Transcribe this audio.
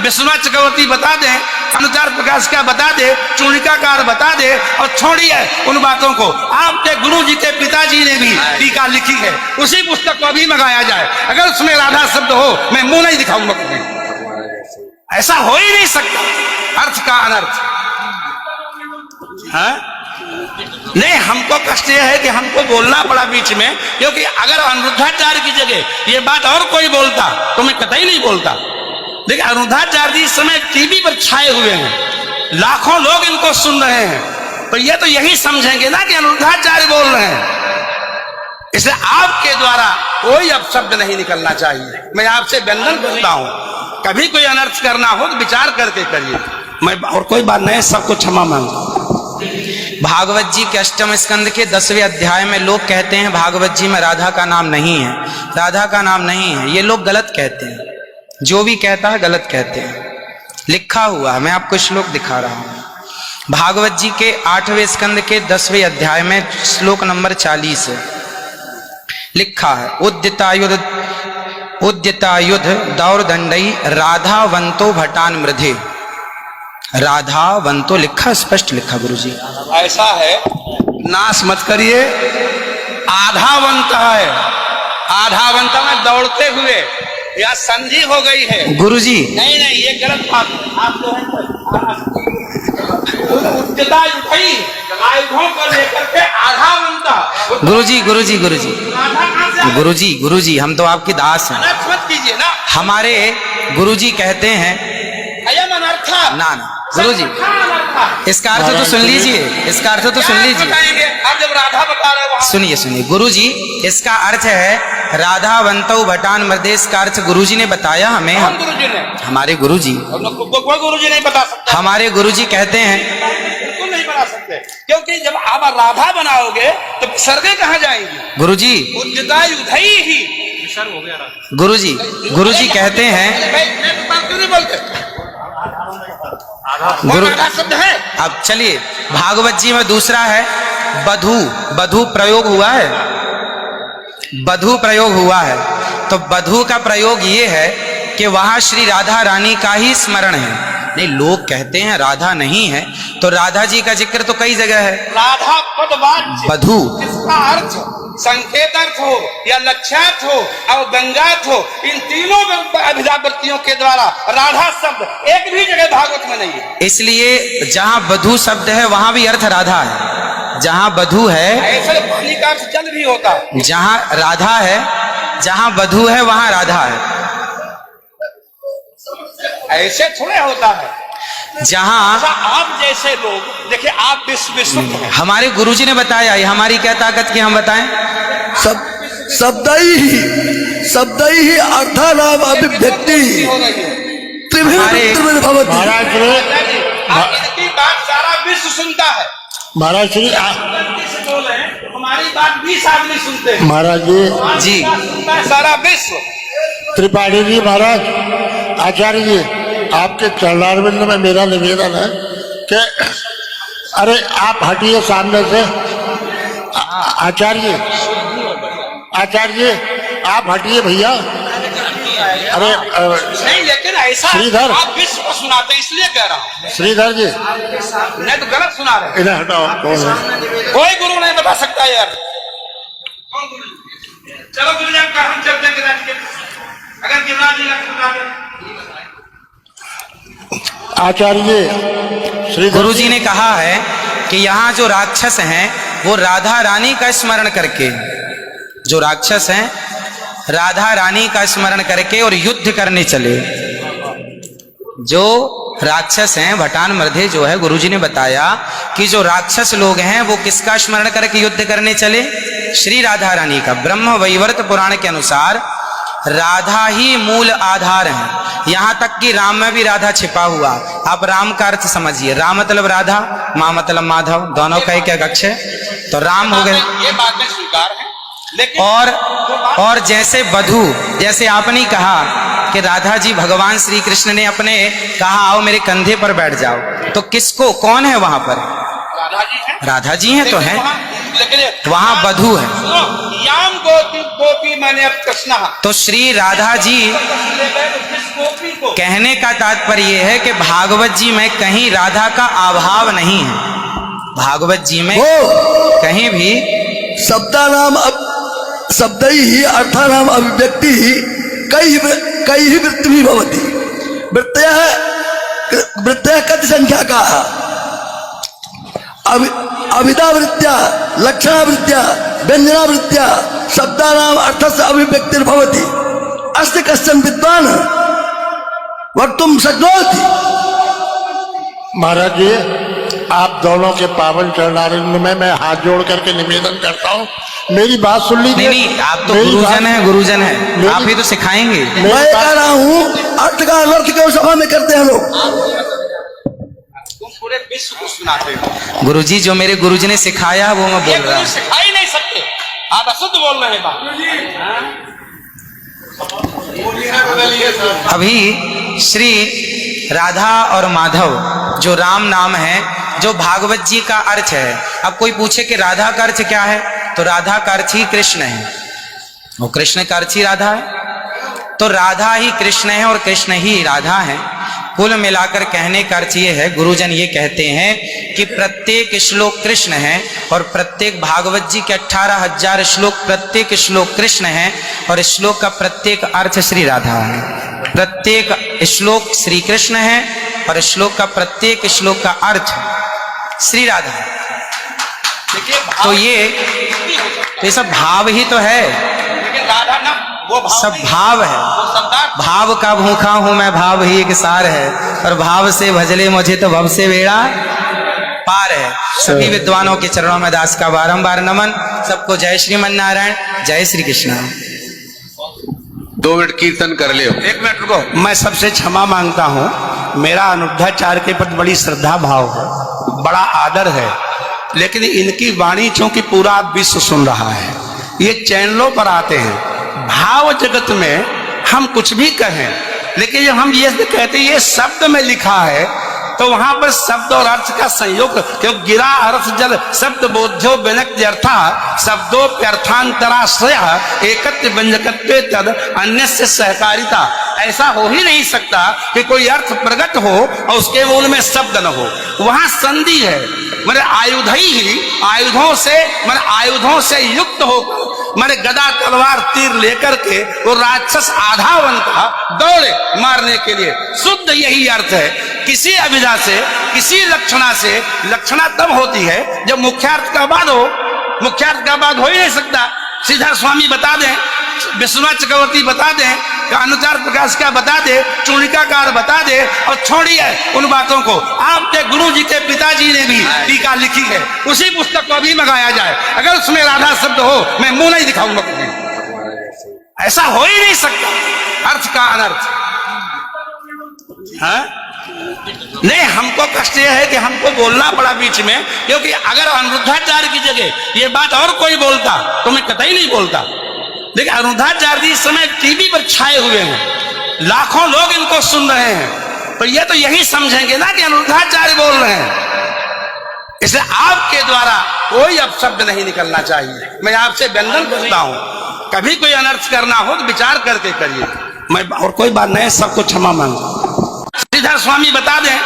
विश्वनाथ चक्रवर्ती बता दें, अनुचार प्रकाश का बता दे, चूड़िकाकार बता दे, और छोड़िए उन बातों को। आपके गुरु जी के पिताजी ने भी टीका लिखी है, उसी पुस्तक को अभी मंगाया जाए। अगर उसमें राधा शब्द हो, मैं मुंह नहीं दिखाऊंगा तुम्हें। ऐसा हो ही नहीं सकता, अर्थ का अनर्थ है। नहीं, हमको कष्ट यह है कि हमको बोलना पड़ा बीच में, क्योंकि अगर अनिरुद्धाचार्य की जगह ये बात और कोई बोलता तो मैं कतई नहीं बोलता। देखिए, अनिरुद्धाचार्य जी इस समय टीवी पर छाए हुए हैं, लाखों लोग इनको सुन रहे हैं, तो ये तो यही समझेंगे ना कि अनिरुद्धाचार्य बोल रहे हैं। इसलिए आपके द्वारा कोई अपशब्द नहीं निकलना चाहिए। मैं आपसे वंदन करता हूं, कभी कोई अनर्थ करना हो तो विचार करके करिए। मैं और कोई बात नहीं, सबको क्षमा मांगता। भागवत जी के अष्टम स्कंद के 10वें अध्याय में लोग कहते हैं भागवत जी में राधा का नाम नहीं है, राधा का नाम नहीं है। ये लोग गलत कहते हैं, जो भी कहता है गलत कहते हैं। लिखा हुआ है, मैं आपको श्लोक दिखा रहा हूं। भागवत जी के 8वें स्कंद के 10वें अध्याय में श्लोक नंबर 40 है, लिखा है उद्यतायुध दौरदंडई राधावंतो भटान मृधे। राधावंतो लिखा, स्पष्ट लिखा गुरुजी। ऐसा है, नाश मत करिए। आधावंत है, आधावंत में दौड़ते हुए, या संधि हो गई है गुरुजी। नहीं नहीं, ये गलत बात है। आप जो है आयुधों को लेकर के आधावंत। गुरुजी गुरुजी गुरुजी गुरुजी गुरुजी, हम तो आपकी दास हैं। मत कीजिए ना। हमारे गुरुजी कहते हैं ना ना गुरुजी, इसका अर्थ तो सुन लीजिए, इसका अर्थ तो सुन लीजिए। आप जब राधा बता रहे हो, सुनिए सुनिए गुरुजी, इसका अर्थ है राधावंतो भटान मृदेश का अर्थ गुरुजी ने बताया हमें। गुरुजी ने, हमारे गुरुजी, कोई गुरुजी नहीं बता सकता। हमारे गुरुजी कहते हैं बिल्कुल नहीं बना सकते, क्योंकि जब आप राधा बनाओगे तो सर्गे कहाँ जाएंगी? गुरुजी ही गुरुजी गुरुजी कहते हैं गुरु शब्द है। अब चलिए, भागवत जी में दूसरा है बधू। बधू प्रयोग हुआ है, बधू प्रयोग हुआ है। तो बधू का प्रयोग ये है कि वहां श्री राधा रानी का ही स्मरण है। नहीं, लोग कहते हैं राधा नहीं है, तो राधा जी का जिक्र तो कई जगह है। राधा पदवाच्य बधू, जिसका अर्थ संकेत अर्थ हो या लक्ष्यार्थ हो और व्यंग्यार्थ हो, इन तीनों अभिधावृत्तियों के द्वारा राधा शब्द एक भी जगह भागवत में नहीं है। इसलिए जहां बधू शब्द है वहां भी अर्थ राधा है। जहां बधू है, ऐसे पानी का अर्थ जल भी होता है। जहां राधा है, जहां बधू है वहां राधा है। ऐसे थोड़े होता है। जहां आप जैसे लोग देखिए, आप विश्व हमारे गुरुजी ने बताया, ये हमारी क्या ताकत की हम बताएं? शब्द ही अर्थानाम अभिव्यक्ति आपकी बात सारा विश्व सुनता है। महाराज श्री बोल रहे हैं, हमारी बात 20 आदमी सुनते हैं। महाराज जी सारा विश्व। त्रिपाठी जी, महाराज आचार्य जी, आपके चरणारविंद में मेरा निवेदन है कि अरे आप हटिए सामने से। आचार्य आप हटिए भैया। अरे नहीं, लेकिन ऐसा श्रीधर, आप विश्व को सुनाते, इसलिए कह रहा हूँ। श्रीधर जी नहीं तो गलत सुना रहे। इन्हें हटाओ। कौन है? कोई गुरु नहीं बता सकता यार। चलो गुरु जी का हम चलते हैं, अगर गिरिराज जी का आचार्य श्री गुरु जी ने कहा है कि यहाँ जो राक्षस हैं वो राधा रानी का स्मरण करके, जो राक्षस हैं राधा रानी का स्मरण करके और युद्ध करने चले। जो राक्षस हैं भटान मृधे जो है, गुरुजी ने बताया कि जो राक्षस लोग हैं वो किसका स्मरण करके युद्ध करने चले? श्री राधा रानी का। ब्रह्म वैवर्त पुराण के अनुसार राधा ही मूल आधार है। यहां तक कि राम में भी राधा छिपा हुआ। आप राम का अर्थ समझिए, राम मतलब राधा, माँ मतलब माधव, दोनों का एक अक्ष है, तो राम हो गए। ये बातें स्वीकार है, लेकिन और जैसे बधू, जैसे आपने कहा कि राधा जी भगवान श्री कृष्ण ने अपने कहा आओ मेरे कंधे पर बैठ जाओ, तो किसको, कौन है वहां पर? राधा जी हैं तो हैं, वहां बधू है। याम गोपी मैंने अब कृष्णा, तो श्री राधा जी कहने का तात्पर्य यह है कि भागवत जी में कहीं राधा का अभाव नहीं है। भागवत जी में वो कहीं भी शब्दानाम शब्दैः अर्थानाम अभिव्यक्ति कई वृत्ति भवति। वृत्तयः कति संख्या का अविदावृत्त्या लक्षणावृत्त्या व्यंजनावृत्त्या शब्दानाम अर्थस्य अभिव्यक्तिर्भवति। अस्ति कश्चन विद्वान् वक्तुं शक्नोति। महाराज जी, आप दोनों के पावन चरणारविंद में मैं हाथ जोड़ करके निवेदन करता हूँ, मेरी बात सुन लीजिए। नहीं, आप तो मेरी गुरुजन बात- हैं, गुरुजन हैं, आप ही तो सिखाएंगे। मैं कह रहा हूँ अर्थ का अनर्थ क्यों सभा में करते हैं लोग। पूरे विश्व को सुनाते हो। गुरुजी जो मेरे गुरुजी ने सिखाया वो मैं बोल रहा हूँ। सिखा ही नहीं सकते, आप अशुद्ध बोल रहे हैं बात। अभी श्री राधा और माधव जो राम नाम है, जो भागवत जी का अर्थ है। अब कोई पूछे कि राधा का अर्थ क्या है, तो राधा का अर्थ ही कृष्ण है, वो कृष्ण का अर्थ ही राधा है। तो राधा ही कृष्ण है और कृष्ण ही राधा है। कुल मिलाकर कहने का अर्थ ये है, गुरुजन ये कहते हैं कि प्रत्येक श्लोक कृष्ण है और प्रत्येक भागवत जी के 18,000 श्लोक, प्रत्येक श्लोक कृष्ण है और श्लोक का प्रत्येक अर्थ श्री राधा है। प्रत्येक श्लोक श्री कृष्ण है और श्लोक का प्रत्येक श्लोक का अर्थ श्री राधा है। देखिए तो ये सब भाव ही तो है, लेकिन राधा ना वो भाव सब नहीं, भाव है। वो शब्दार्थ भाव का भूखा हूं मैं, भाव ही एक सार है, और भाव से भजले मुझे तो भव से बेड़ा पार है। सभी विद्वानों के चरणों में दास का बारंबार नमन। सबको जय श्रीमन नारायण, जय श्री कृष्ण। 2 मिनट कीर्तन कर लियो। 1 मिनट रुको, मैं सबसे क्षमा मांगता हूँ। मेरा अनिरुद्धाचार्य के प्रति बड़ी श्रद्धा भाव है, बड़ा आदर है, लेकिन इनकी वाणी चूंकि पूरा विश्व सुन रहा है, ये चैनलों पर आते हैं। भाव जगत में हम कुछ भी कहें, लेकिन जब हम ये कहते हैं ये शब्द में लिखा है, तो वहां पर शब्द और अर्थ का संयोग, क्यों गिरा अर्थ जल शब्द बोध्यो व्यनक्त्यर्था शब्दोप्यर्थांतराश्रय एकत्व व्यंजकत्वे तद अन्य से सहकारिता। ऐसा हो ही नहीं सकता कि कोई अर्थ प्रकट हो और उसके मूल में शब्द न हो। वहां संधि है, मैंने आयुधों से युक्त होकर मैंने गदा तलवार तीर लेकर के वो राक्षस आधावन था दौड़े मारने के लिए। शुद्ध यही अर्थ है। किसी अभिधा से, किसी लक्षणा से, लक्षणा तब होती है जब मुख्यार्थ का बाद हो। मुख्यार्थ का बाद हो ही नहीं सकता। सीधा स्वामी बता दें, विश्वनाथ चक्रवर्ती बता दें, अनुचार प्रकाश का बता दे, चूड़िकाकार बता दे, और छोड़िए उन बातों को। आपके गुरु जी के पिताजी ने भी टीका लिखी है, उसी पुस्तक को भी मंगाया जाए। अगर उसमें राधा शब्द हो, मैं मुंह नहीं दिखाऊंगा कभी। ऐसा हो ही नहीं सकता अर्थ का अनर्थ। हाँ? नहीं, हमको कष्ट यह है कि हमको बोलना पड़ा बीच में, क्योंकि अगर अनिरुद्धाचार्य की जगह ये बात और कोई बोलता तो मैं कतई नहीं बोलता। देखिए, अनिरुद्धाचार्य जी इस समय टीवी पर छाए हुए हैं, लाखों लोग इनको सुन रहे हैं, तो ये तो यही समझेंगे ना कि अनिरुद्धाचार्य बोल रहे हैं। इसलिए आपके द्वारा कोई अपशब्द नहीं निकलना चाहिए। मैं आपसे वंदन करता हूं, कभी कोई अनर्थ करना हो तो विचार करके करिए। मैं और कोई बात नहीं, सबको क्षमा मांगता हूं। सीधा स्वामी बता दें,